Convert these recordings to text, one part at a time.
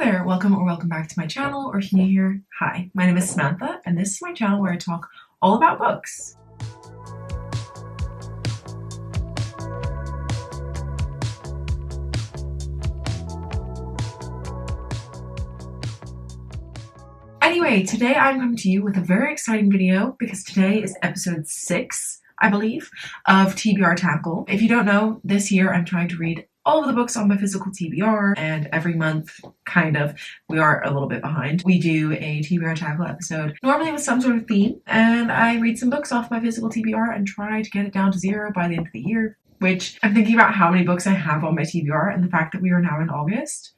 there, welcome or welcome back to my channel, or if you're new here, hi, my name is Samantha, and this is my channel where I talk all about books. Anyway, today I'm coming to you with a very exciting video because today is episode 6, I believe, of TBR Tackle. If you don't know, this year I'm trying to read all of the books on my physical TBR, and every month, kind of, we are a little bit behind. We do a TBR Tackle episode, normally with some sort of theme, and I read some books off my physical TBR and try to get it down to 0 by the end of the year, which I'm thinking about how many books I have on my TBR and the fact that we are now in August.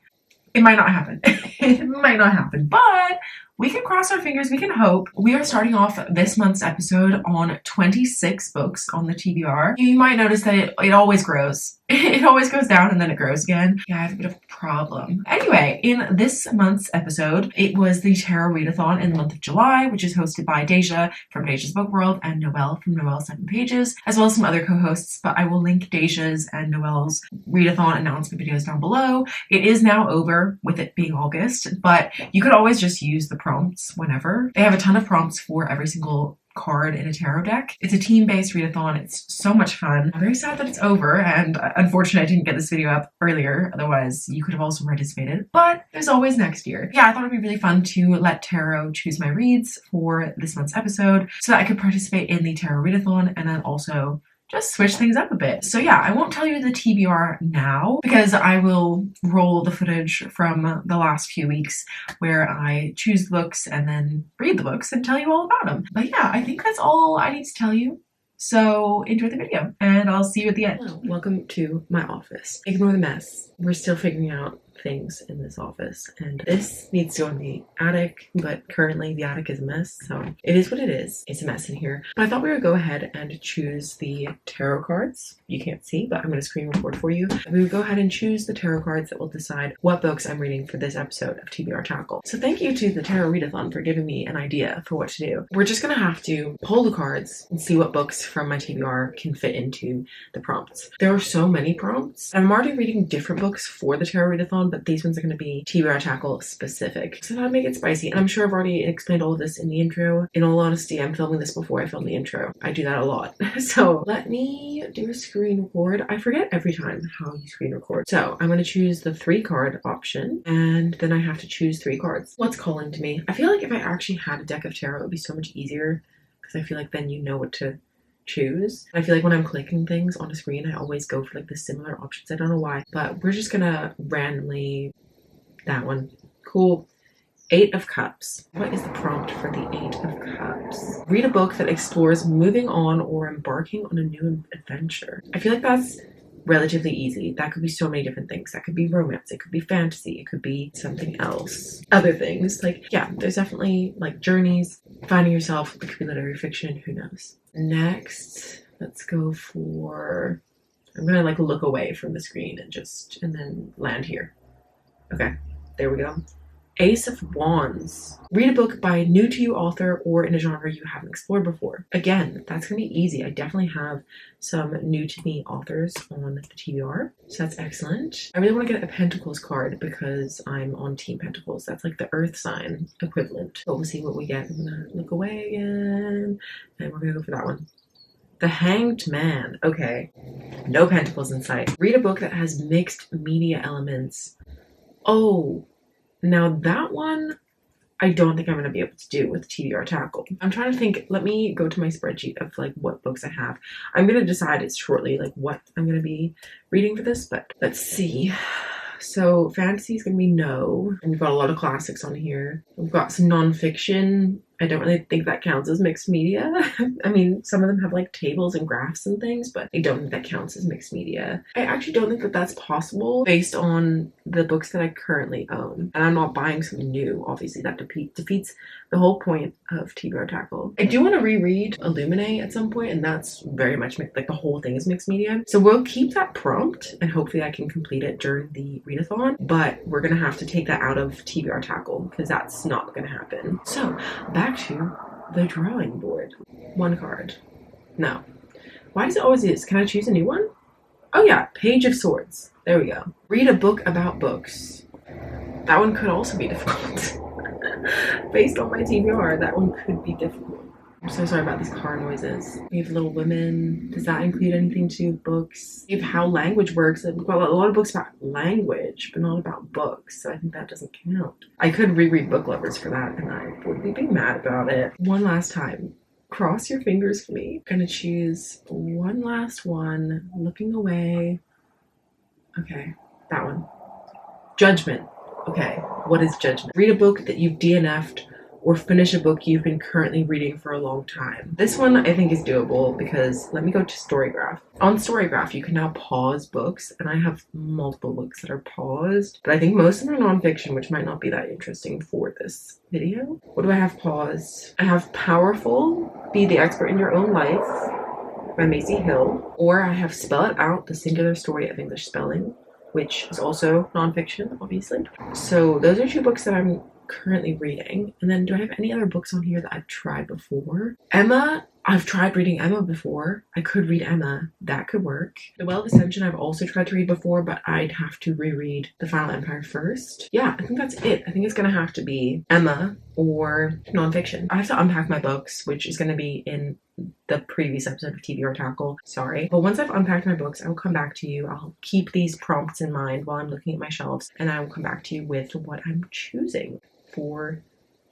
It might not happen. It might not happen, but we can cross our fingers, we can hope. We are starting off this month's episode on 26 books on the TBR. You might notice that it always grows. It always goes down and then it grows again. Yeah, I have a bit of a problem. Anyway, in this month's episode, it was the Tarot Readathon in the month of July, which is hosted by Daijah from Daijah's Book World and Noelle from Noelle's 7 Pages, as well as some other co-hosts, but I will link Daijah's and Noelle's Readathon announcement videos down below. It is now over with it being August, but you could always just use the prompts whenever. They have a ton of prompts for every single card in a tarot deck. It's a team-based readathon. It's so much fun. I'm very sad that it's over, and unfortunately I didn't get this video up earlier, otherwise you could have also participated, but there's always next year. Yeah, I thought it'd be really fun to let tarot choose my reads for this month's episode so that I could participate in the tarot readathon and then also just switch things up a bit. So yeah, I won't tell you the TBR now because I will roll the footage from the last few weeks where I choose the books and then read the books and tell you all about them. But yeah, I think that's all I need to tell you. So enjoy the video and I'll see you at the end. Hello, welcome to my office. Ignore the mess. We're still figuring out things in this office and this needs to go in the attic, but currently the attic is a mess, so it is what it is. It's a mess in here. But I thought we would go ahead and choose the tarot cards. You can't see, but I'm going to screen record for you. We would go ahead and choose the tarot cards that will decide what books I'm reading for this episode of TBR Tackle. So thank you to the Tarot Readathon for giving me an idea for what to do. We're just going to have to pull the cards and see what books from my TBR can fit into the prompts. There are so many prompts. I'm already reading different books for the Tarot Readathon, but these ones are going to be TBR Tackle specific. So that'll make it spicy. And I'm sure I've already explained all of this in the intro. In all honesty, I'm filming this before I film the intro. I do that a lot. So let me do a screen record. I forget every time how you screen record. So I'm going to choose the 3 card option and then I have to choose 3 cards. What's calling to me? I feel like if I actually had a deck of tarot, it would be so much easier because I feel like then you know what to choose. I feel like when I'm clicking things on a screen, I always go for like the similar options. I don't know why, but we're just gonna randomly, that one. Cool. 8 of Cups. What is the prompt for the 8 of Cups? Read a book that explores moving on or embarking on a new adventure. I feel like that's relatively easy. That could be so many different things. That could be romance, it could be fantasy, it could be something else. Other things, like, yeah, there's definitely like journeys, finding yourself, it could be literary fiction, who knows. Next, let's go for, I'm gonna like look away from the screen and then land here. Okay, there we go. Ace of Wands. Read a book by a new to you author or in a genre you haven't explored before. Again, that's gonna be easy. I definitely have some new to me authors on the TBR, so that's excellent. I really want to get a Pentacles card because I'm on Team Pentacles. That's like the earth sign equivalent. But we'll see what we get. I'm gonna look away again and we're gonna go for that one. The Hanged Man. Okay, no pentacles in sight. Read a book that has mixed media elements. Oh, now that one, I don't think I'm going to be able to do with TBR Tackle. I'm trying to think, let me go to my spreadsheet of like what books I have. I'm going to decide it shortly, like what I'm going to be reading for this, but let's see. So fantasy is going to be no. And we've got a lot of classics on here. We've got some nonfiction. I don't really think that counts as mixed media. I mean, some of them have like tables and graphs and things, but I don't think that counts as mixed media. I actually don't think that that's possible based on the books that I currently own. And I'm not buying something new. Obviously, that defeats the whole point of TBR Tackle. I do want to reread Illuminate at some point, and that's very much like the whole thing is mixed media. So we'll keep that prompt, and hopefully I can complete it during the readathon. But we're gonna have to take that out of TBR Tackle because that's not gonna happen. So back to the drawing board. 1 card. No. Why does it always is? Can I choose a new one? Oh yeah, Page of Swords. There we go. Read a book about books. That one could also be difficult. Based on my TBR, that one could be difficult. I'm so sorry about these car noises. We have Little Women. Does that include anything to do with books? We have How Language Works. We've got a lot of books about language, but not about books, so I think that doesn't count. I could reread Book Lovers for that, and I wouldn't be mad about it. One last time. Cross your fingers for me. I'm gonna choose one last one. Looking away. Okay, that one. Judgment. Okay, what is judgment? Read a book that you've DNF'd or finish a book you've been currently reading for a long time. This one I think is doable because let me go to Storygraph. On Storygraph, you can now pause books, and I have multiple books that are paused, but I think most of them are nonfiction, which might not be that interesting for this video. What do I have paused? I have Powerful, Be the Expert in Your Own Life by Macy Hill, or I have Spell It Out, The Singular Story of English Spelling, which is also nonfiction, obviously. So those are two books that I'm currently reading. And then do I have any other books on here that I've tried before? Emma, I've tried reading Emma before. I could read Emma. That could work. The Well of Ascension I've also tried to read before, but I'd have to reread The Final Empire first. Yeah, I think that's it. I think it's gonna have to be Emma or nonfiction. I have to unpack my books, which is gonna be in the previous episode of TBR Tackle. Sorry. But once I've unpacked my books, I will come back to you. I'll keep these prompts in mind while I'm looking at my shelves, and I will come back to you with what I'm choosing for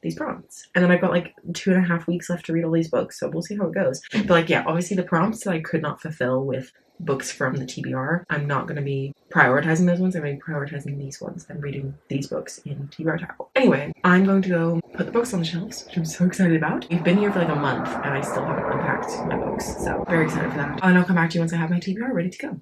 these prompts. And then I've got like 2.5 weeks left to read all these books, so we'll see how it goes. But like, yeah, obviously the prompts that I could not fulfill with books from the TBR, I'm not going to be prioritizing those ones. I'm going to be prioritizing these ones and reading these books in TBR Tackle. Anyway, I'm going to go put the books on the shelves, which I'm so excited about. We've been here for like a month and I still haven't unpacked my books, so very excited for that. And I'll come back to you once I have my TBR ready to go.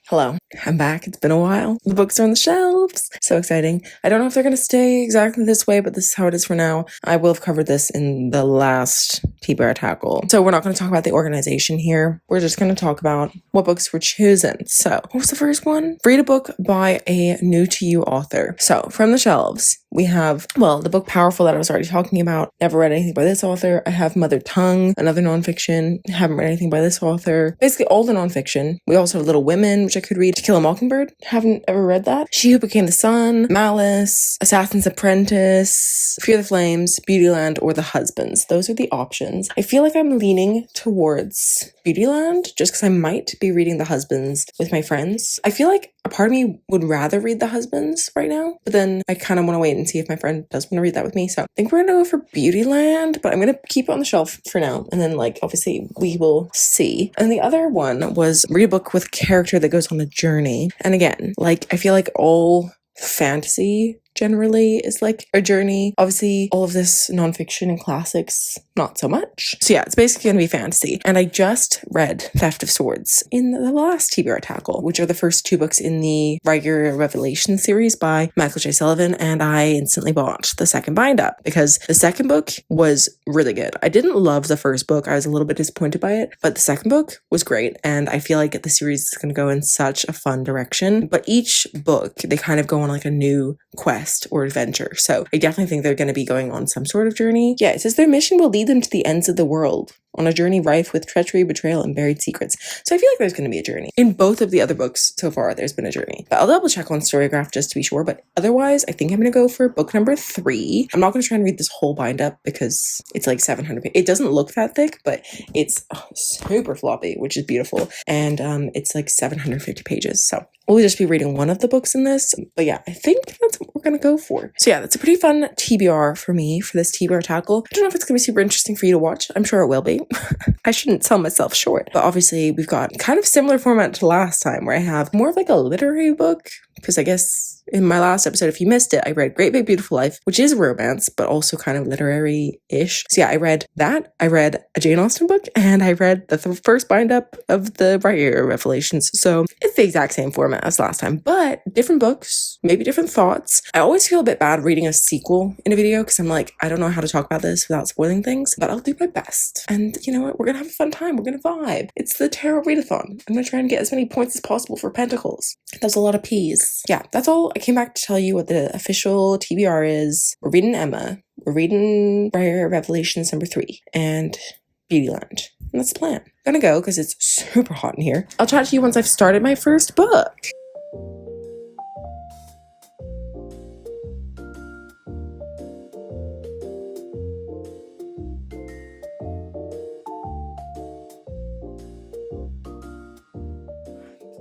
Hello, I'm back. It's been a while. The books are on the shelves. So exciting. I don't know if they're going to stay exactly this way, but this is how it is for now. I will have covered this in the last TBR Tackle. So we're not going to talk about the organization here. We're just going to talk about what books we're choosing. So what was the first one? Read a book by a new to you author. So from the shelves, we have, well, the book Powerful that I was already talking about. Never read anything by this author. I have Mother Tongue, another nonfiction. Haven't read anything by this author. Basically all the nonfiction. We also have Little Women, which I could read. To Kill a Mockingbird. Haven't ever read that. She Who Became the Sun, Malice, Assassin's Apprentice, Fear the Flames, Beautyland, or The Husbands. Those are the options. I feel like I'm leaning towards Beautyland just because I might be reading The Husbands with my friends. I feel like a part of me would rather read The Husbands right now, but then I kind of want to wait and see if my friend does want to read that with me. So I think we're gonna go for Beautyland, but I'm gonna keep it on the shelf for now. And then like obviously we will see. And the other one was read a book with a character that goes on a journey. And again, like I feel like all fantasy generally is like a journey. Obviously, all of this nonfiction and classics, not so much. So yeah, it's basically gonna be fantasy. And I just read Theft of Swords in the last TBR Tackle, which are the first two books in the Riker Revelation series by Michael J. Sullivan, and I instantly bought the second bind up because the second book was really good. I didn't love the first book. I was a little bit disappointed by it, but the second book was great, and I feel like the series is gonna go in such a fun direction. But each book, they kind of go on like a new quest or adventure. So I definitely think they're going to be going on some sort of journey. Yeah, it says their mission will lead them to the ends of the world on a journey rife with treachery, betrayal, and buried secrets. So I feel like there's going to be a journey. In both of the other books so far, there's been a journey. But I'll double check on Storygraph just to be sure. But otherwise, I think I'm going to go for book number 3. I'm not going to try and read this whole bind up because it's like 700 pages. It doesn't look that thick, but it's super floppy, which is beautiful. And it's like 750 pages. So we'll just be reading one of the books in this. But yeah, I think that's what we're going to go for. So yeah, that's a pretty fun TBR for me for this TBR Tackle. I don't know if it's going to be super interesting for you to watch. I'm sure it will be. I shouldn't sell myself short. But obviously we've got kind of similar format to last time where I have more of like a literary book, because I guess in my last episode, if you missed it, I read Great Big Beautiful Life, which is a romance, but also kind of literary-ish. So yeah, I read that. I read a Jane Austen book, and I read the first bind-up of the Riker Revelations. So it's the exact same format as last time, but different books, maybe different thoughts. I always feel a bit bad reading a sequel in a video because I'm like, I don't know how to talk about this without spoiling things, but I'll do my best. And you know what? We're going to have a fun time. We're going to vibe. It's the Tarot Readathon. I'm going to try and get as many points as possible for Pentacles. That's a lot of P's. Yeah, that's all I came back to tell you what the official TBR is. We're reading Emma. We're reading Briar Revelations number 3 and Beautyland. And that's the plan. I'm gonna go because it's super hot in here. I'll chat to you once I've started my first book.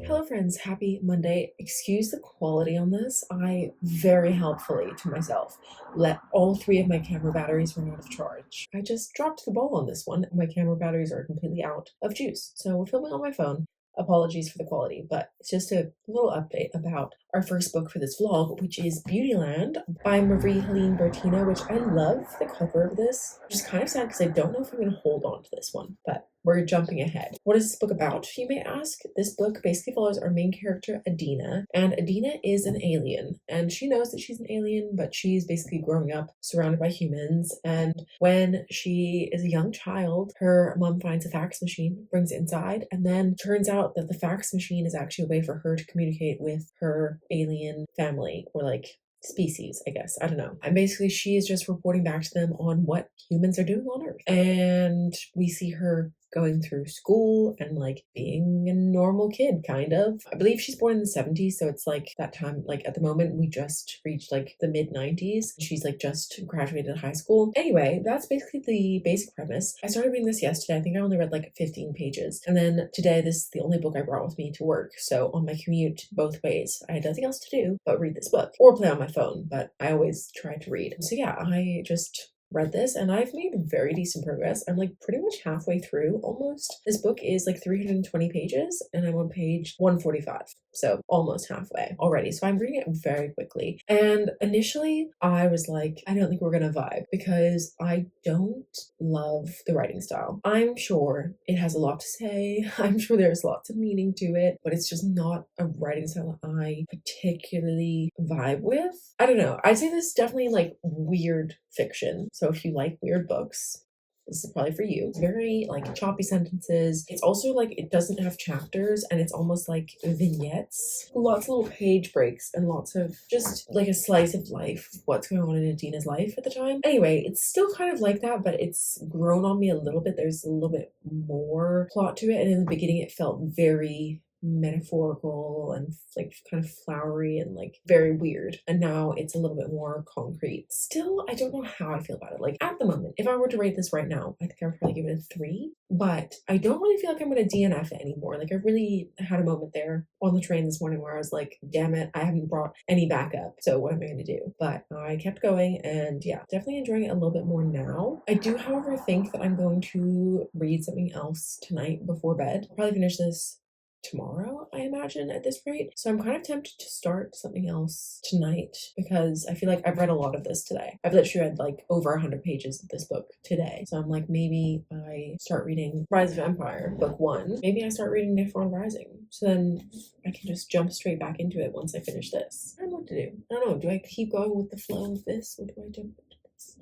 Hello friends, happy Monday. Excuse the quality on this. I very helpfully to myself let all 3 of my camera batteries run out of charge. I just dropped the ball on this one and my camera batteries are completely out of juice. So we're filming on my phone. Apologies for the quality, but it's just a little update about our first book for this vlog, which is Beautyland by Marie-Helene Bertina, which I love the cover of this. Which is kind of sad because I don't know if I'm going to hold on to this one, but we're jumping ahead. What is this book about, you may ask? This book basically follows our main character, Adina, and Adina is an alien, and she knows that she's an alien, but she's basically growing up surrounded by humans, and when she is a young child, her mom finds a fax machine, brings it inside, and then turns out that the fax machine is actually a way for her to communicate with her alien family, or like species, I guess. I don't know. And basically she is just reporting back to them on what humans are doing on Earth. And we see her going through school and like being a normal kid, kind of. I believe she's born in the 70s, so it's like that time, like at the moment we just reached like the mid 90s. She's like just graduated high school. Anyway, that's basically the basic premise. I started reading this yesterday. I think I only read like 15 pages. And then today, this is the only book I brought with me to work. So on my commute both ways, I had nothing else to do but read this book or play on my phone, but I always try to read. So yeah, I just read this and I've made very decent progress. I'm like pretty much halfway through almost. This book is like 320 pages and I'm on page 145. So almost halfway already. So I'm reading it very quickly. And initially I was like, I don't think we're gonna vibe because I don't love the writing style. I'm sure it has a lot to say. I'm sure there's lots of meaning to it, but it's just not a writing style I particularly vibe with. I don't know. I'd say this is definitely like weird fiction. So if you like weird books, this is probably for you. It's very like choppy sentences. It's also like it doesn't have chapters and it's almost like vignettes. Lots of little page breaks and lots of just like a slice of life, what's going on in Adina's life at the time. Anyway, it's still kind of like that, but it's grown on me a little bit. There's a little bit more plot to it. And in the beginning it felt very metaphorical and like kind of flowery and like very weird, and now it's a little bit more concrete. Still, I don't know how I feel about it. Like at the moment, if I were to rate this right now, I think I would probably give it a 3, but I don't really feel like I'm going to DNF it anymore. Like I really had a moment there on the train this morning where I was like, damn it, I haven't brought any backup, so what am I going to do? But I kept going, and yeah, definitely enjoying it a little bit more now. I do however think that I'm going to read something else tonight before bed. I'll probably finish this tomorrow, I imagine, at this rate. So I'm kind of tempted to start something else tonight because I feel like I've read a lot of this today. I've literally read like over 100 pages of this book today. So I'm like, maybe I start reading Rise of Empire, book 1. Maybe I start reading Nyphron Rising. So then I can just jump straight back into it once I finish this. I don't know what to do. I don't know. Do I keep going with the flow of this or do I jump into this?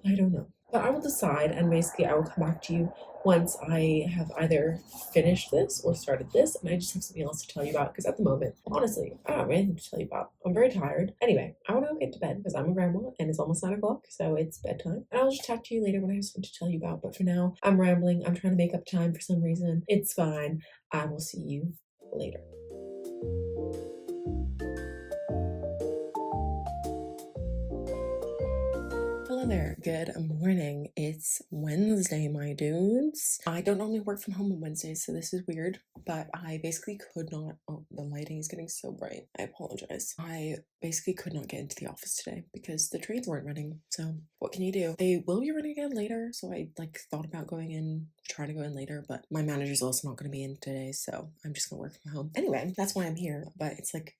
I don't know. But I will decide, and basically I will come back to you once I have either finished this or started this, and I just have something else to tell you about, because at the moment, honestly, I don't have anything to tell you about. I'm very tired. Anyway, I want to go get to bed because I'm a grandma and it's almost 9 o'clock, so it's bedtime. And I'll just talk to you later when I have something to tell you about. But for now, I'm rambling. I'm trying to make up time for some reason. It's fine. I will see you later. Hello there, good morning. It's Wednesday, my dudes. I don't normally work from home on Wednesdays, so this is weird, but I basically could not, oh, the lighting is getting so bright. I apologize. I basically could not get into the office today because the trains weren't running, so what can you do? They will be running again later, so I like thought about going in, trying to go in later, but my manager's also not going to be in today, so I'm just gonna work from home. Anyway, that's why I'm here, but it's like,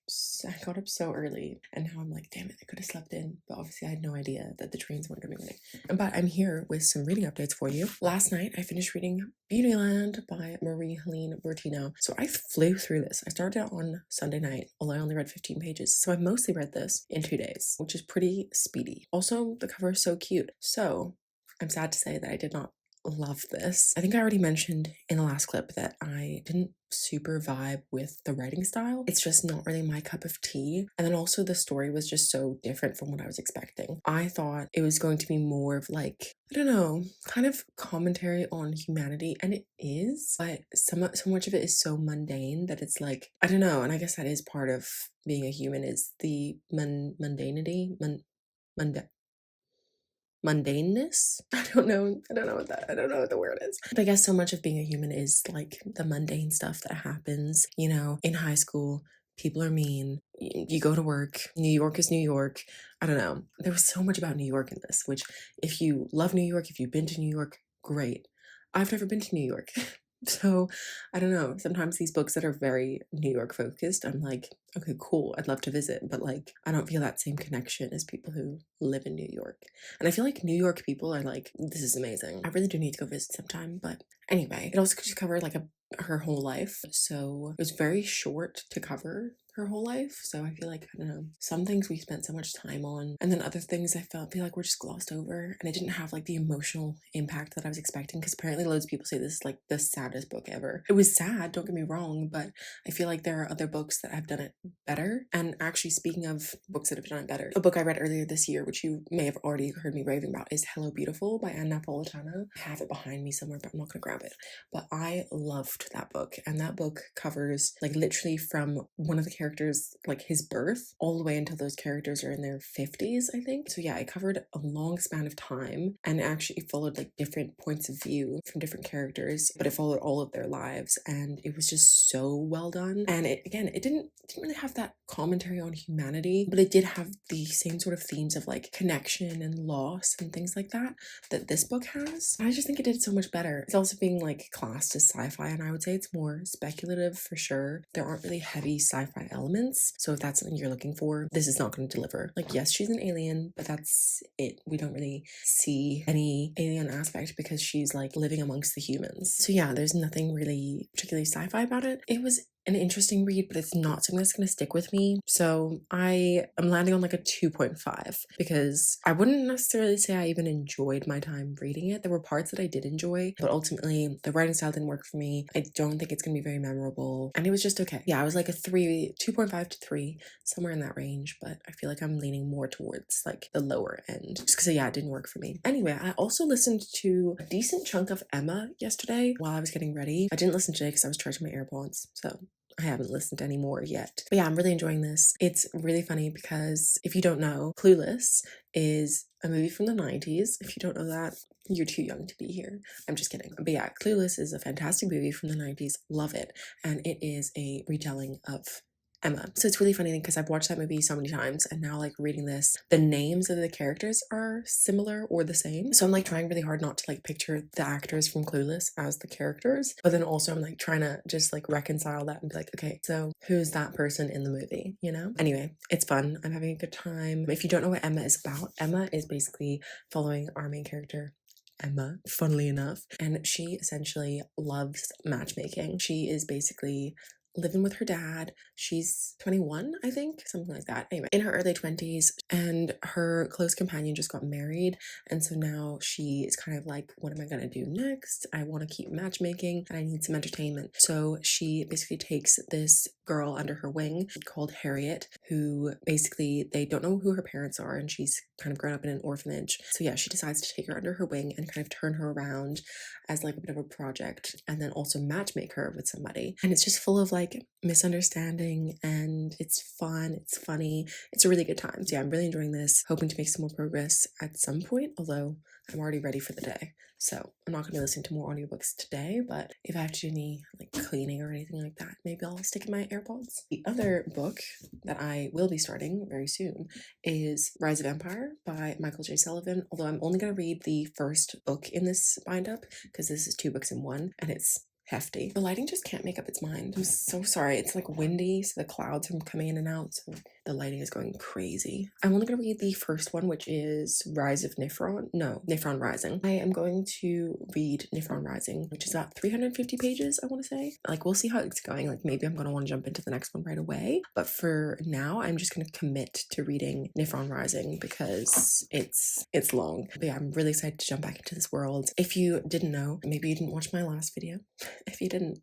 I got up so early, and now I'm like, damn it, I could have slept in, but obviously I had no idea that the trains weren't going to be running. But I'm here with some reading updates for you. Last night, I finished reading Beautyland by Marie-Helene Bertina. So I flew through this. I started out on Sunday night, although I only read 15 pages. So I mostly read this in 2 days, which is pretty speedy. Also, the cover is so cute. So I'm sad to say that I did not love this. I think I already mentioned in the last clip that I didn't super vibe with the writing style. It's just not really my cup of tea. And then also the story was just so different from what I was expecting. I thought it was going to be more of like, I don't know, kind of commentary on humanity, and it is, but so much of it is so mundane that it's like, I don't know, and I guess that is part of being a human, is the mundanity, munda mundaneness. I don't know what the word is, but I guess so much of being a human is like the mundane stuff that happens, you know, in high school. People are mean. You go to work. New York is New York. I don't know. There was so much about New York in this, which, if you love New York, if you've been to New York, great. I've never been to New York. So I don't know. Sometimes these books that are very New York focused, I'm like, okay, cool. I'd love to visit, but like, I don't feel that same connection as people who live in New York. And I feel like New York people are like, this is amazing. I really do need to go visit sometime. But anyway, it also could cover like her whole life. So it was very short to cover her whole life. So I feel like, I don't know, some things we spent so much time on, and then other things I feel like were just glossed over, and it didn't have like the emotional impact that I was expecting, because apparently loads of people say this is like the saddest book ever. It was sad, don't get me wrong, but I feel like there are other books that have done it better. And actually, speaking of books that have done it better, a book I read earlier this year, which you may have already heard me raving about, is Hello Beautiful by Ann Napolitano. I have it behind me somewhere, but I'm not gonna grab it. But I loved that book, and that book covers like literally from one of the characters, like his birth, all the way until those characters are in their 50s, I think. So yeah, it covered a long span of time, and actually followed like different points of view from different characters, but it followed all of their lives, and it was just so well done. And it didn't really have that commentary on humanity, but it did have the same sort of themes of like connection and loss and things like that this book has. I just think it did so much better. It's also being like classed as sci-fi, and I would say it's more speculative for sure. There aren't really heavy sci-fi elements, so if that's something you're looking for, this is not going to deliver. Like, yes, she's an alien, but that's it. We don't really see any alien aspect because she's like living amongst the humans. So yeah, there's nothing really particularly sci-fi about it. It was an interesting read, but it's not something that's going to stick with me. So I am landing on like a 2.5, because I wouldn't necessarily say I even enjoyed my time reading it. There were parts that I did enjoy, but ultimately the writing style didn't work for me. I don't think it's going to be very memorable, and it was just okay. Yeah, I was like a 2.5 to 3, somewhere in that range, but I feel like I'm leaning more towards like the lower end, just because yeah, it didn't work for me. Anyway, I also listened to a decent chunk of Emma yesterday while I was getting ready. I didn't listen today because I was charging my AirPods, so I haven't listened to any more yet. But yeah, I'm really enjoying this. It's really funny because if you don't know, Clueless is a movie from the 90s. If you don't know that, you're too young to be here. I'm just kidding. But yeah, Clueless is a fantastic movie from the 90s. Love it. And it is a retelling of Emma. So it's really funny because I've watched that movie so many times, and now like reading this, the names of the characters are similar or the same. So I'm like trying really hard not to like picture the actors from Clueless as the characters, but then also I'm like trying to just like reconcile that and be like, okay, so who's that person in the movie, you know? Anyway, it's fun. I'm having a good time. If you don't know what Emma is about, Emma is basically following our main character, Emma, funnily enough, and she essentially loves matchmaking. She is basically living with her dad. She's 21, I think, something like that. Anyway, in her early 20s, and her close companion just got married, and so now she is kind of like, what am I gonna do next? I want to keep matchmaking and I need some entertainment. So she basically takes this girl under her wing called Harriet, who basically, they don't know who her parents are, and she's kind of grown up in an orphanage. So yeah, she decides to take her under her wing and kind of turn her around as like a bit of a project, and then also matchmake her with somebody. And it's just full of like misunderstanding, and it's fun, it's funny, it's a really good time. So yeah, I'm really enjoying this, hoping to make some more progress at some point, although I'm already ready for the day. So I'm not going to be listening to more audiobooks today, but if I have to do any like cleaning or anything like that, maybe I'll stick in my AirPods. The other book that I will be starting very soon is Rise of Empire by Michael J. Sullivan, although I'm only going to read the first book in this bind up because this is 2 books in one, and it's hefty. The lighting just can't make up its mind. I'm so sorry. It's like windy, so the clouds are coming in and out, so the lighting is going crazy. I'm only going to read the first one, which is Nyphron Rising. I am going to read Nyphron Rising, which is about 350 pages, I want to say. Like, we'll see how it's going. Like, maybe I'm going to want to jump into the next one right away. But for now, I'm just going to commit to reading Nyphron Rising because it's long. But yeah, I'm really excited to jump back into this world. If you didn't know, maybe you didn't watch my last video. If you didn't,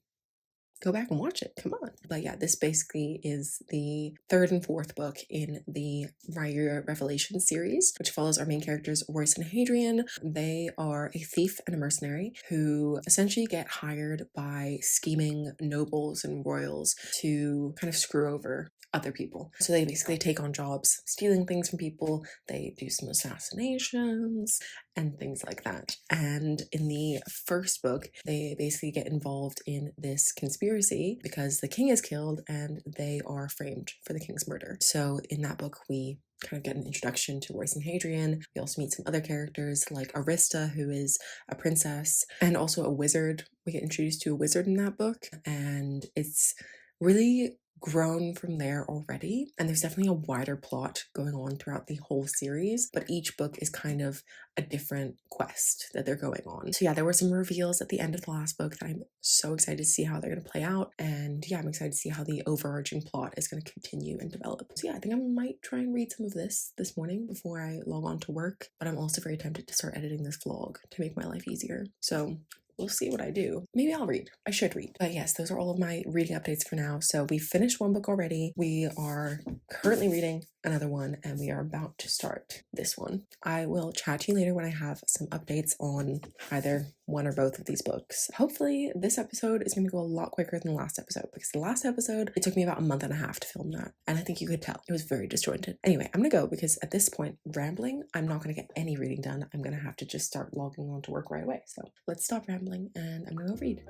go back and watch it. Come on. But yeah, this basically is the third and fourth book in the Raya Revelation series, which follows our main characters, Royce and Hadrian. They are a thief and a mercenary who essentially get hired by scheming nobles and royals to kind of screw over other people. So they basically take on jobs stealing things from people. They do some assassinations and things like that. And in the first book, they basically get involved in this conspiracy because the king is killed and they are framed for the king's murder. So in that book, we kind of get an introduction to Royce and Hadrian. We also meet some other characters like Arista, who is a princess, and also a wizard. We get introduced to a wizard in that book, and it's really grown from there already, and there's definitely a wider plot going on throughout the whole series, but each book is kind of a different quest that they're going on. So yeah, there were some reveals at the end of the last book that I'm so excited to see how they're going to play out, and yeah, I'm excited to see how the overarching plot is going to continue and develop. So yeah, I think I might try and read some of this morning before I log on to work, but I'm also very tempted to start editing this vlog to make my life easier. So we'll see what I do. Maybe I'll read. I should read. But yes, those are all of my reading updates for now. So we finished one book already. We are currently reading another one, and we are about to start this one. I will chat to you later when I have some updates on either one or both of these books. Hopefully this episode is going to go a lot quicker than the last episode, because the last episode, it took me about a month and a half to film that. And I think you could tell it was very disjointed. Anyway, I'm going to go because at this point, rambling, I'm not going to get any reading done. I'm going to have to just start logging on to work right away. So let's stop rambling and I'm going to go read.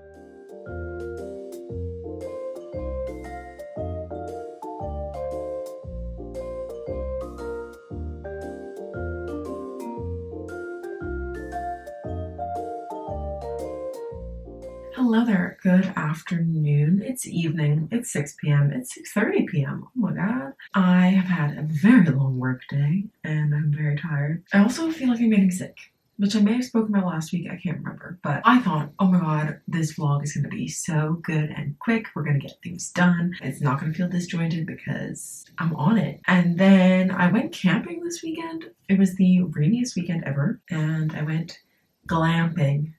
Hello there, good afternoon. It's evening, it's 6 p.m., it's 6:30 p.m. Oh my god. I have had a very long work day and I'm very tired. I also feel like I'm getting sick, which I may have spoken about last week, I can't remember. But I thought, oh my god, this vlog is going to be so good and quick. We're going to get things done. It's not going to feel disjointed because I'm on it. And then I went camping this weekend. It was the rainiest weekend ever, and I went glamping.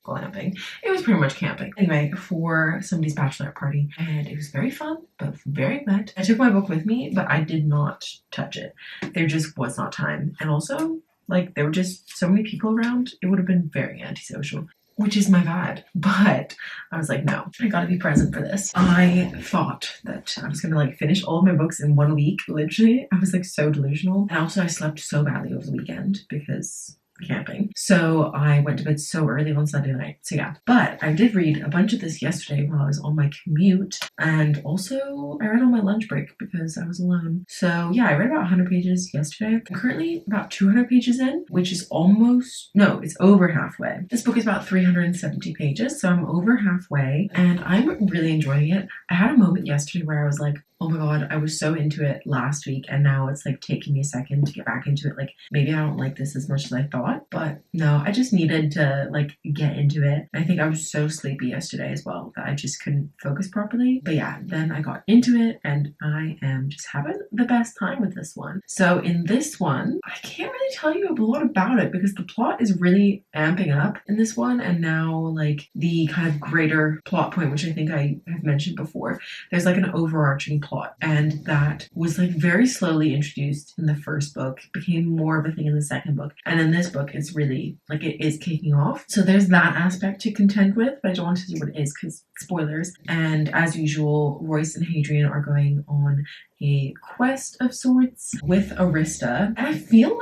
It was pretty much camping. Anyway, for somebody's bachelorette party, and it was very fun, but very wet. I took my book with me, but I did not touch it. There just was not time. And also, like, there were just so many people around, it would have been very antisocial, which is my bad. But I was like, no, I gotta be present for this. I thought that I was gonna like finish all of my books in 1 week, literally. I was like so delusional. And also I slept so badly over the weekend because camping. So I went to bed so early on Sunday night. So yeah, but I did read a bunch of this yesterday while I was on my commute, and also I read on my lunch break because I was alone. So yeah, I read about 100 pages yesterday. I'm currently about 200 pages in, which is it's over halfway. This book is about 370 pages, so I'm over halfway and I'm really enjoying it. I had a moment yesterday where I was like, oh my god, I was so into it last week and now it's like taking me a second to get back into it. Like, maybe I don't like this as much as I thought, but no, I just needed to like get into it. I think I was so sleepy yesterday as well that I just couldn't focus properly. But yeah, then I got into it and I am just having the best time with this one. So in this one, I can't really tell you a lot about it because the plot is really amping up in this one, and now like the kind of greater plot point, which I think I have mentioned before, there's like an overarching plot, and that was like very slowly introduced in the first book, became more of a thing in the second book, and in this book it's really like it is kicking off. So there's that aspect to contend with, but I don't want to see what it is because spoilers. And as usual, Royce and Hadrian are going on a quest of sorts with Arista, and I feel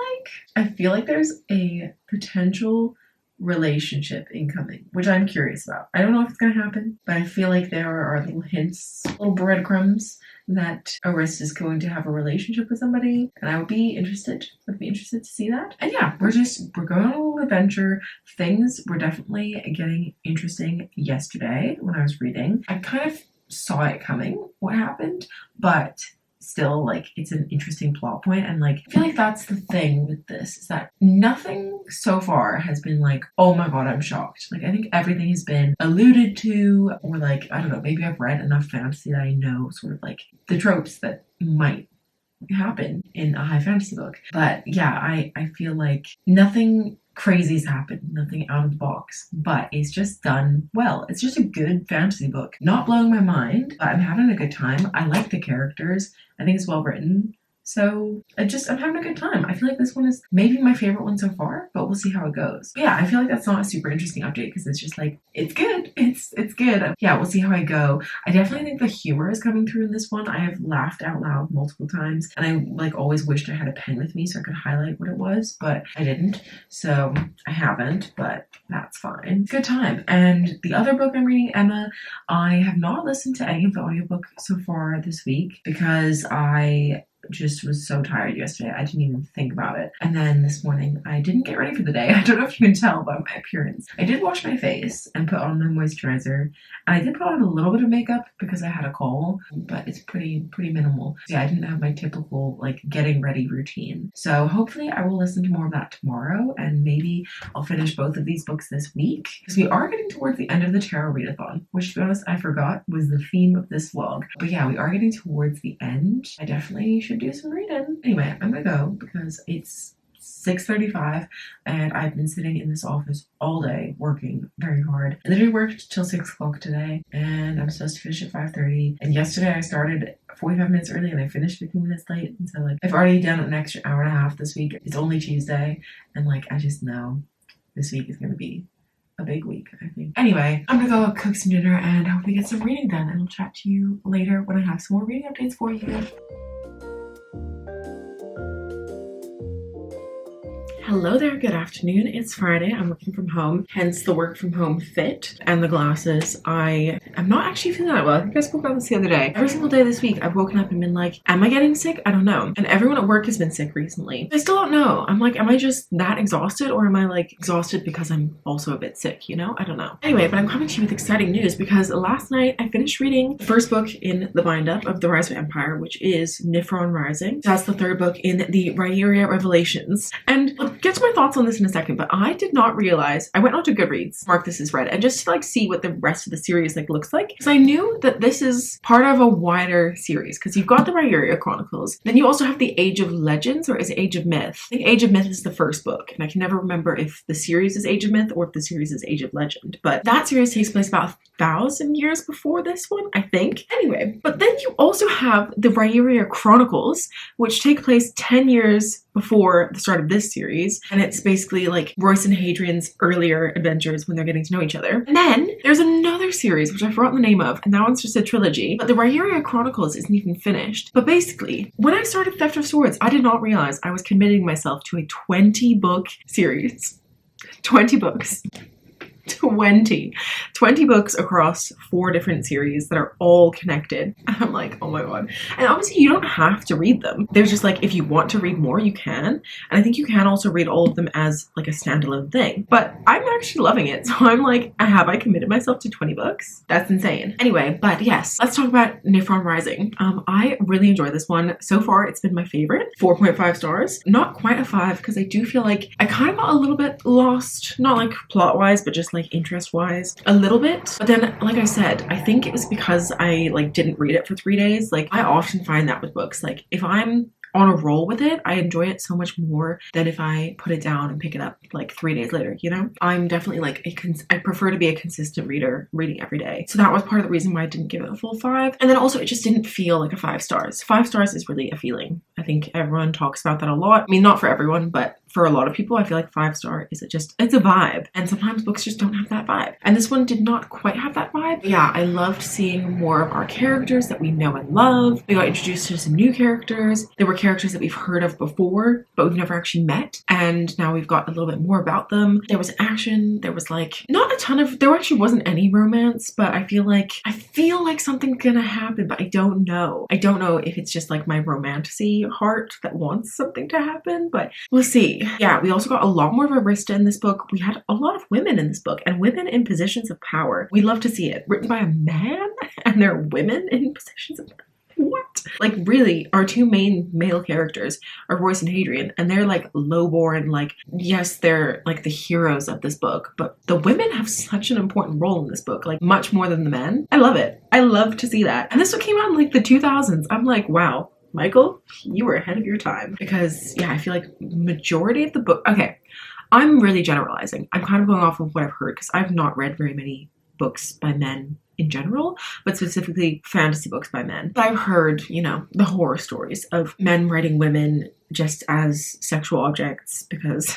like there's a potential relationship incoming, which I'm curious about. I don't know if it's gonna happen, but I feel like there are little hints, little breadcrumbs that Arista is going to have a relationship with somebody, and I would be interested to see that. And yeah, we're going on a little adventure. Things were definitely getting interesting yesterday when I was reading. I kind of saw it coming, what happened, but still like it's an interesting plot point, and like I feel like that's the thing with this, is that nothing so far has been like, oh my god, I'm shocked. Like I think everything has been alluded to, or like I don't know, maybe I've read enough fantasy that I know sort of like the tropes that might happen in a high fantasy book. But yeah, I feel like nothing crazy's happened, nothing out of the box, but it's just done well. It's just a good fantasy book. Not blowing my mind, but I'm having a good time. I like the characters. I think it's well written. So I'm having a good time. I feel like this one is maybe my favorite one so far, but we'll see how it goes. But yeah, I feel like that's not a super interesting update because it's just like, it's good. It's good. Yeah, we'll see how I go. I definitely think the humor is coming through in this one. I have laughed out loud multiple times, and I like always wished I had a pen with me so I could highlight what it was, but I didn't. So I haven't, but that's fine. Good time. And the other book I'm reading, Emma, I have not listened to any of the audiobook so far this week because I just was so tired yesterday. I didn't even think about it. And then this morning I didn't get ready for the day. I don't know if you can tell by my appearance. I did wash my face and put on my moisturizer, and I did put on a little bit of makeup because I had a call, but it's pretty minimal. So yeah, I didn't have my typical like getting ready routine. So hopefully I will listen to more of that tomorrow, and maybe I'll finish both of these books this week because we are getting towards the end of the Tarot Readathon, which to be honest I forgot was the theme of this vlog. But yeah, we are getting towards the end. I definitely should do some reading. Anyway, I'm gonna go because it's 6:35 and I've been sitting in this office all day working very hard. I literally worked till 6 o'clock today, and I'm supposed to finish at 5:30. And yesterday I started 45 minutes early and I finished 15 minutes late. And so like I've already done an extra hour and a half this week. It's only Tuesday, and like I just know this week is gonna be a big week, I think. Anyway, I'm gonna go cook some dinner and hopefully get some reading done, and I'll chat to you later when I have some more reading updates for you. Hello there, good afternoon. It's Friday. I'm working from home, hence the work from home fit and the glasses. I am not actually feeling that well. I think I spoke about this the other day. Every single day this week, I've woken up and been like, am I getting sick? I don't know. And everyone at work has been sick recently. I still don't know. I'm like, am I just that exhausted, or am I like exhausted because I'm also a bit sick, you know? I don't know. Anyway, but I'm coming to you with exciting news because last night I finished reading the first book in the bind-up of The Rise of Empire, which is Nyphron Rising. That's the third book in the byeeeee Revelations. And I'll get to my thoughts on this in a second, but I did not realize, I went on to Goodreads, mark this as read, and just to like see what the rest of the series like looks like, because I knew that this is part of a wider series, because you've got the byeeeee Chronicles, then you also have the Age of Legends, or is it Age of Myth? I think Age of Myth is the first book, and I can never remember if the series is Age of Myth or if the series is Age of Legend, but that series takes place about 1,000 years before this one, I think. Anyway, but then you also have the byeeeee Chronicles, which take place 10 years before the start of this series, and it's basically like Royce and Hadrian's earlier adventures when they're getting to know each other. And then there's another series which I forgot the name of, and that one's just a trilogy, but the byeeeee Chronicles isn't even finished. But basically, when I started Theft of Swords, I did not realize I was committing myself to a 20 book series. 20 books. 20 books across 4 different series that are all connected. And I'm like, oh my god. And obviously you don't have to read them. There's just like, if you want to read more, you can. And I think you can also read all of them as like a standalone thing. But I'm actually loving it. So I'm like, have I committed myself to 20 books? That's insane. Anyway, but yes, let's talk about Nyphron Rising. I really enjoy this one. So far, it's been my favorite. 4.5 stars. Not quite a 5, because I do feel like I kind of got a little bit lost. Not like plot-wise, but just like interest-wise a little bit. But then, like I said, I think it was because I like didn't read it for 3 days. Like I often find that with books, like if I'm on a roll with it, I enjoy it so much more than if I put it down and pick it up like 3 days later, you know? I'm definitely like I prefer to be a consistent reader, reading every day. So that was part of the reason why I didn't give it a full 5. And then also it just didn't feel like a 5 stars. 5 stars is really a feeling. I think everyone talks about that a lot. I mean, not for everyone, but for a lot of people, I feel like 5 star is it's a vibe. And sometimes books just don't have that vibe. And this one did not quite have that vibe. But yeah, I loved seeing more of our characters that we know and love. We got introduced to some new characters. There were characters that we've heard of before, but we've never actually met. And now we've got a little bit more about them. There was action. There was like not a ton of, there actually wasn't any romance, but I feel like something's gonna happen, but I don't know. I don't know if it's just like my romantasy heart that wants something to happen, but we'll see. Yeah, we also got a lot more of Arista in this book. We had a lot of women in this book, and women in positions of power. We love to see it. Written by a man, and there are women in positions of power. What? not. Like, really, our two main male characters are Royce and Hadrian, and they're like lowborn, like, yes, they're like the heroes of this book, but the women have such an important role in this book, like much more than the men. I love it. I love to see that. And this one came out in like the 2000s. I'm like, wow, Michael, you were ahead of your time. Because yeah, I feel like majority of the book, okay, I'm really generalizing. I'm kind of going off of what I've heard because I've not read very many books by men in general, but specifically fantasy books by men. But I've heard, you know, the horror stories of men writing women just as sexual objects because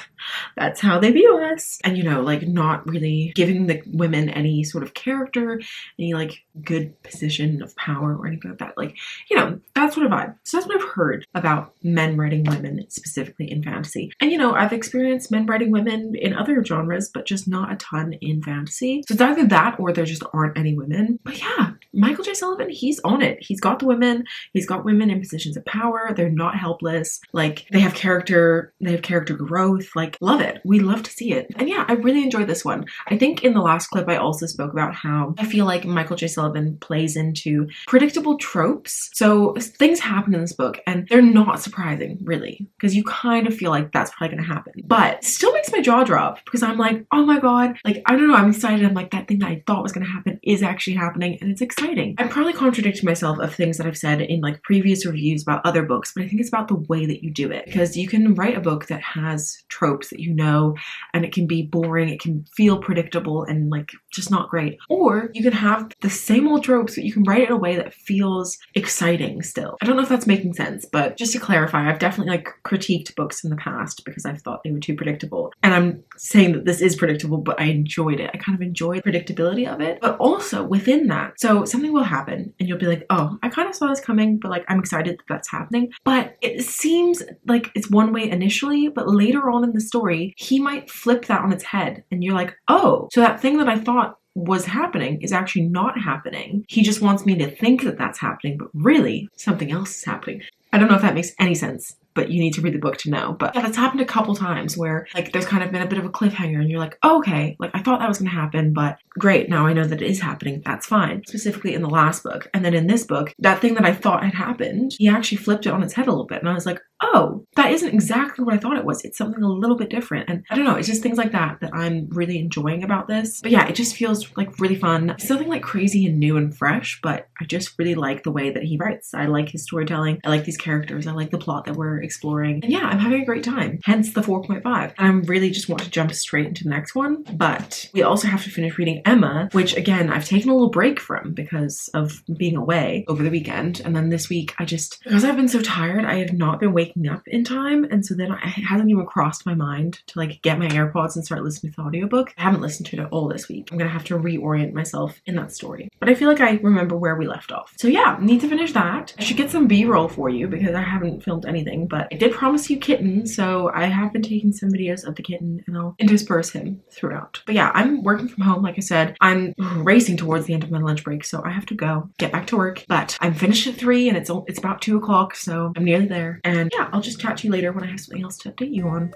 that's how they view us. And, you know, like not really giving the women any sort of character, any like good position of power or anything like that. Like, you know, that sort of vibe. So that's what I've heard about men writing women specifically in fantasy. And, you know, I've experienced men writing women in other genres, but just not a ton in fantasy. So it's either that or there just aren't any women. But yeah, Michael J. Sullivan, he's on it. He's got the women. He's got women in positions of power. They're not helpless. Like, they have character growth. Like, love it. We love to see it. And yeah, I really enjoyed this one. I think in the last clip, I also spoke about how I feel like Michael J. Sullivan plays into predictable tropes. So things happen in this book and they're not surprising, really, because you kind of feel like that's probably going to happen. But still makes my jaw drop because I'm like, oh my God, like, I don't know, I'm excited. I'm like, that thing that I thought was going to happen is actually happening and it's exciting. I'm probably contradicting myself of things that I've said in like previous reviews about other books, but I think it's about the way that you do it, because you can write a book that has tropes that you know, and it can be boring, it can feel predictable and like just not great. Or you can have the same old tropes, but you can write it in a way that feels exciting still. I don't know if that's making sense, but just to clarify, I've definitely like critiqued books in the past because I've thought they were too predictable. And I'm saying that this is predictable, but I enjoyed it. I kind of enjoyed the predictability of it, but also within that. So something will happen and you'll be like, oh, I kind of saw this coming, but like, I'm excited that that's happening. But it seems like it's one way initially, but later on in the story, he might flip that on its head and you're like, oh, so that thing that I thought was happening is actually not happening. He just wants me to think that that's happening, but really something else is happening. I don't know if that makes any sense, but you need to read the book to know. But yeah, that's happened a couple times where like there's kind of been a bit of a cliffhanger and you're like, oh, okay, like I thought that was going to happen, but great, now I know that it is happening. That's fine. Specifically in the last book. And then in this book, that thing that I thought had happened, he actually flipped it on its head a little bit. And I was like, oh, that isn't exactly what I thought it was. It's something a little bit different. And I don't know, it's just things like that that I'm really enjoying about this. But yeah, it just feels like really fun. It's nothing like crazy and new and fresh, but I just really like the way that he writes. I like his storytelling. I like these characters. I like the plot that we're exploring. And yeah, I'm having a great time. Hence the 4.5. And I really just want to jump straight into the next one. But we also have to finish reading Emma, which again, I've taken a little break from because of being away over the weekend. And then this week, because I've been so tired, I have not been waking up in time. And so then it hasn't even crossed my mind to like get my AirPods and start listening to the audiobook. I haven't listened to it at all this week. I'm gonna have to reorient myself in that story. But I feel like I remember where we left off. So yeah, need to finish that. I should get some B-roll for you because I haven't filmed anything, but I did promise you kitten, so I have been taking some videos of the kitten and I'll intersperse him throughout. But yeah, I'm working from home, like I said. I'm racing towards the end of my lunch break, so I have to go get back to work. But I'm finished at 3 and it's about 2 o'clock, so I'm nearly there. And yeah, I'll just chat to you later when I have something else to update you on.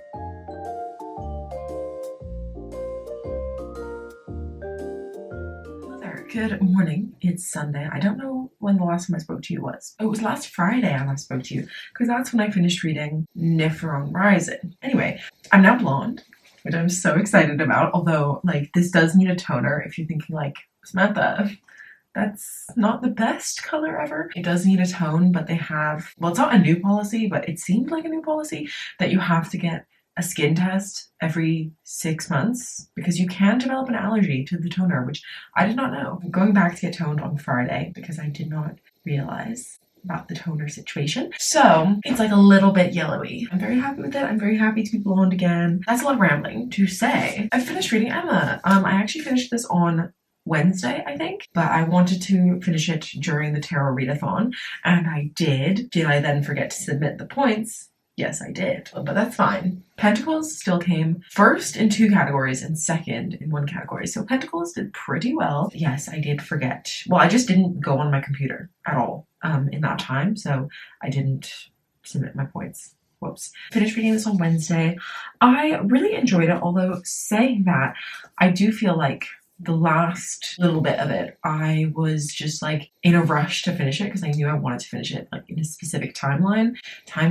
Good morning. It's Sunday. I don't know when the last time I spoke to you was. Oh, it was last Friday I last spoke to you because that's when I finished reading Nyphron Rising. Anyway, I'm now blonde, which I'm so excited about. Although, like, this does need a toner. If you're thinking, like, Samantha, that's not the best color ever. It does need a tone, but they have, well, it's not a new policy, but it seemed like a new policy that you have to get a skin test every 6 months because you can develop an allergy to the toner, which I did not know. I'm going back to get toned on Friday because I did not realize about the toner situation. So it's like a little bit yellowy. I'm very happy with it. I'm very happy to be blonde again. That's a lot of rambling to say. I finished reading Emma. I actually finished this on Wednesday, I think, but I wanted to finish it during the Tarot Readathon, and I did. Did I then forget to submit the points? Yes, I did, but that's fine. Pentacles still came first in 2 categories and second in 1 category. So Pentacles did pretty well. Yes, I did forget. Well, I just didn't go on my computer at all in that time. So I didn't submit my points. Whoops. Finished reading this on Wednesday. I really enjoyed it, although saying that, I do feel like the last little bit of it, I was just like in a rush to finish it because I knew I wanted to finish it like in a specific time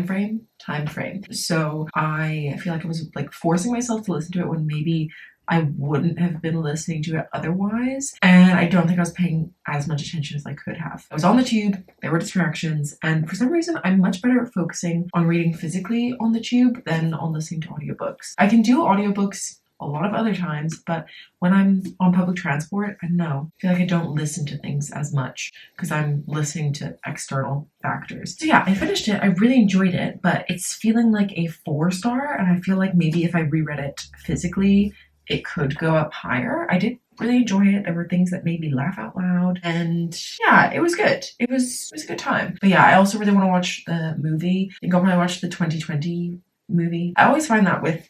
frame. So I feel like I was like forcing myself to listen to it when maybe I wouldn't have been listening to it otherwise. And I don't think I was paying as much attention as I could have. I was on the tube, there were distractions, and for some reason I'm much better at focusing on reading physically on the tube than on listening to audiobooks. I can do audiobooks a lot of other times, but when I'm on public transport, I don't know, I feel like I don't listen to things as much because I'm listening to external factors. So yeah, I finished it. I really enjoyed it, but it's feeling like a 4-star, and I feel like maybe if I reread it physically, it could go up higher. I did really enjoy it. There were things that made me laugh out loud, and yeah, it was good. It was a good time. But yeah, I also really want to watch the movie. I think I'll probably watch the 2020 movie. I always find that with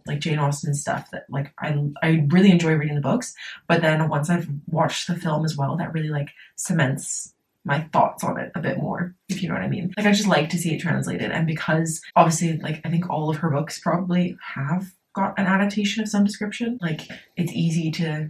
like Jane Austen stuff that like I really enjoy reading the books, but then once I've watched the film as well, that really like cements my thoughts on it a bit more, if you know what I mean. Like I just like to see it translated, and because obviously like I think all of her books probably have got an adaptation of some description, like it's easy to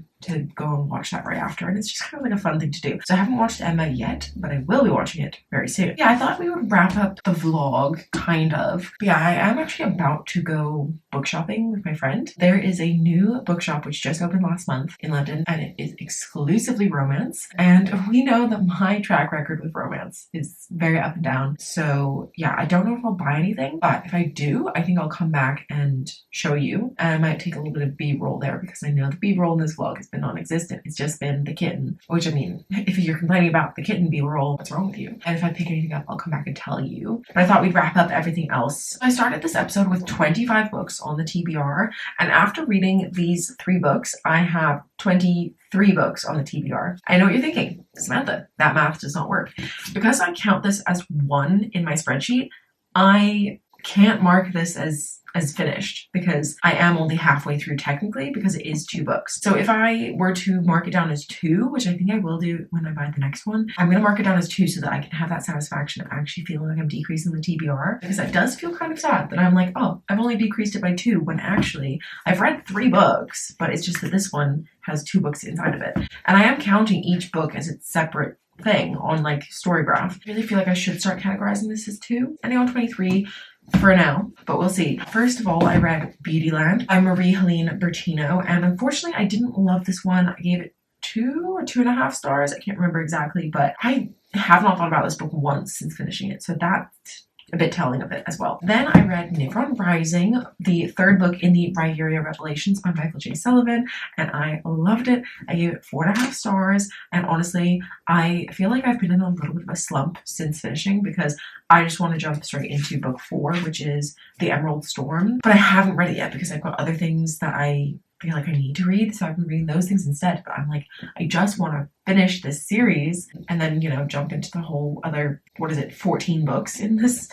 go and watch that right after, and it's just kind of like a fun thing to do. So I haven't watched Emma yet, but I will be watching it very soon. Yeah, I thought we would wrap up the vlog, kind of. But yeah, I am actually about to go book shopping with my friend. There is a new bookshop which just opened last month in London, and it is exclusively romance, and we know that my track record with romance is very up and down. So yeah, I don't know if I'll buy anything, but if I do, I think I'll come back and show you, and I might take a little bit of b-roll there because I know the b-roll in this vlog has been non-existent. It's just been the kitten, which I mean, if you're complaining about the kitten b-roll, what's wrong with you? And if I pick anything up, I'll come back and tell you. But I thought we'd wrap up everything else. I started this episode with 25 books on the TBR, and after reading these 3 books, I have 23 books on the TBR. I know what you're thinking, Samantha, that math does not work. Because I count this as 1 in my spreadsheet, I can't mark this as finished because I am only halfway through technically, because it is 2 books. So if I were to mark it down as 2, which I think I will do when I buy the next one, I'm going to mark it down as 2 so that I can have that satisfaction of actually feeling like I'm decreasing the TBR, because that does feel kind of sad that I'm like, oh, I've only decreased it by 2 when actually I've read 3 books, but it's just that this one has 2 books inside of it. And I am counting each book as its separate thing on like Storygraph. I really feel like I should start categorizing this as 2. I know I'm 23 for now, but we'll see. First of all, I read Beautyland by Marie-Helene Bertino, and unfortunately I didn't love this one. I gave it 2 or 2.5 stars. I can't remember exactly, but I have not thought about this book once since finishing it, so that's a bit telling of it as well. Then I read Nyphron Rising, the 3rd book in the Byeeeee Revelations by Michael J. Sullivan, and I loved it. I gave it 4.5 stars, and honestly, I feel like I've been in a little bit of a slump since finishing because I just want to jump straight into book 4, which is The Emerald Storm, but I haven't read it yet because I've got other things that I feel like I need to read, so I've been reading those things instead. But I'm like, I just want to finish this series and then, you know, jump into the whole other, 14 books in this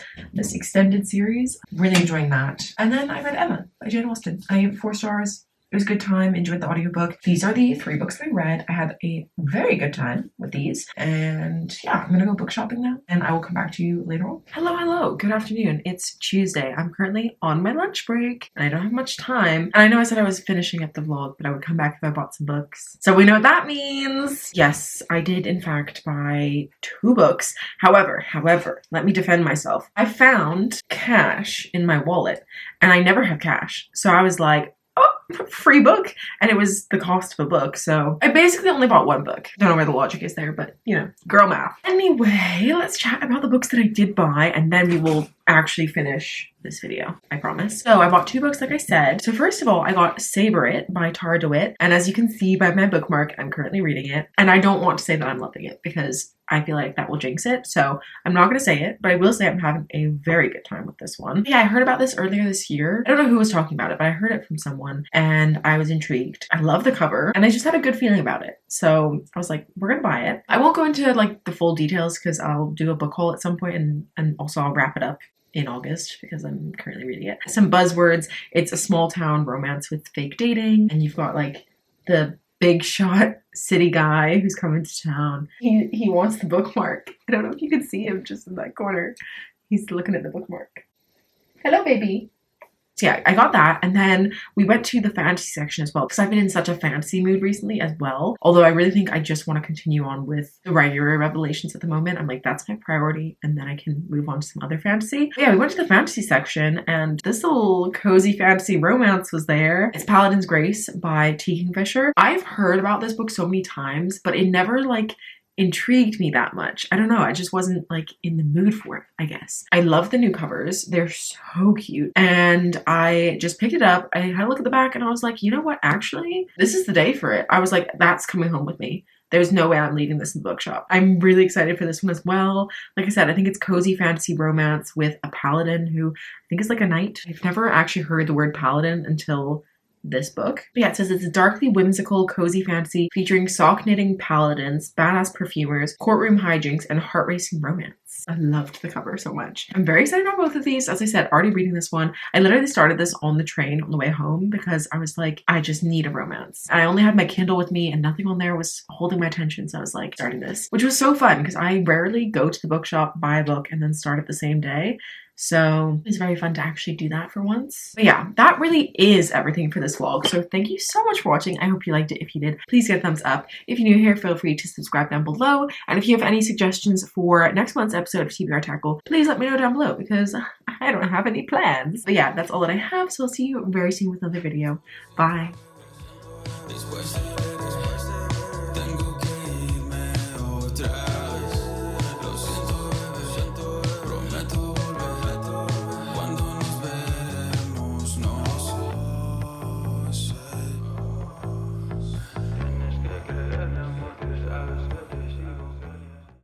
extended series. Really enjoying that. And then I read Emma by Jane Austen. I gave it 4 stars. It was a good time, enjoyed the audiobook. These are the 3 books that I read. I had a very good time with these. And yeah, I'm gonna go book shopping now, and I will come back to you later on. Hello, good afternoon. It's Tuesday. I'm currently on my lunch break, and I don't have much time. And I know I said I was finishing up the vlog, but I would come back if I bought some books. So we know what that means. Yes, I did in fact buy 2 books. However, let me defend myself. I found cash in my wallet, and I never have cash. So I was like, free book, and it was the cost of a book, so I basically only bought 1 book. Don't know where the logic is there, but you know, girl math. Anyway, let's chat about the books that I did buy, and then we will actually finish this video, I promise. So I bought 2 books, like I said. So first of all, I got Saber It by Tara DeWitt, and as you can see by my bookmark, I'm currently reading it, and I don't want to say that I'm loving it because I feel like that will jinx it, so I'm not going to say it, but I will say I'm having a very good time with this one. Yeah, I heard about this earlier this year. I don't know who was talking about it, but I heard it from someone, and I was intrigued. I love the cover, and I just had a good feeling about it, so I was like, we're gonna buy it. I won't go into like the full details because I'll do a book haul at some point, and also I'll wrap it up in August because I'm currently reading it. Some buzzwords: it's a small town romance with fake dating, and you've got like the big shot city guy who's coming to town. He wants the bookmark. I don't know if you can see him just in that corner. He's looking at the bookmark. Hello, baby. So yeah, I got that, and then we went to the fantasy section as well because I've been in such a fantasy mood recently as well. Although I really think I just want to continue on with the regular revelations at the moment. I'm like, that's my priority, and then I can move on to some other fantasy. But yeah, we went to the fantasy section, and this little cozy fantasy romance was there. It's Paladin's Grace by T. Kingfisher. I've heard about this book so many times, but it never like intrigued me that much. I don't know, I just wasn't like in the mood for it, I guess. I love the new covers. They're so cute. And I just picked it up. I had a look at the back and I was like, you know what? Actually, this is the day for it. I was like, that's coming home with me. There's no way I'm leaving this in the bookshop. I'm really excited for this one as well. Like I said, I think it's cozy fantasy romance with a paladin who I think is like a knight. I've never actually heard the word paladin until this book. But yeah, it says it's a darkly whimsical, cozy fantasy featuring sock knitting paladins, badass perfumers, courtroom hijinks, and heart-racing romance. I loved the cover so much. I'm very excited about both of these. As I said, already reading this one. I literally started this on the train on the way home because I was like, I just need a romance. And I only had my Kindle with me and nothing on there was holding my attention. So I was like, starting this, which was so fun because I rarely go to the bookshop, buy a book, and then start it the same day. So it's very fun to actually do that for once. But yeah, that really is everything for this vlog. So thank you so much for watching. I hope you liked it. If you did, please give a thumbs up. If you're new here, feel free to subscribe down below. And if you have any suggestions for next month's episode of TBR Tackle, please let me know down below because I don't have any plans. But yeah, that's all that I have. So I'll see you very soon with another video. Bye.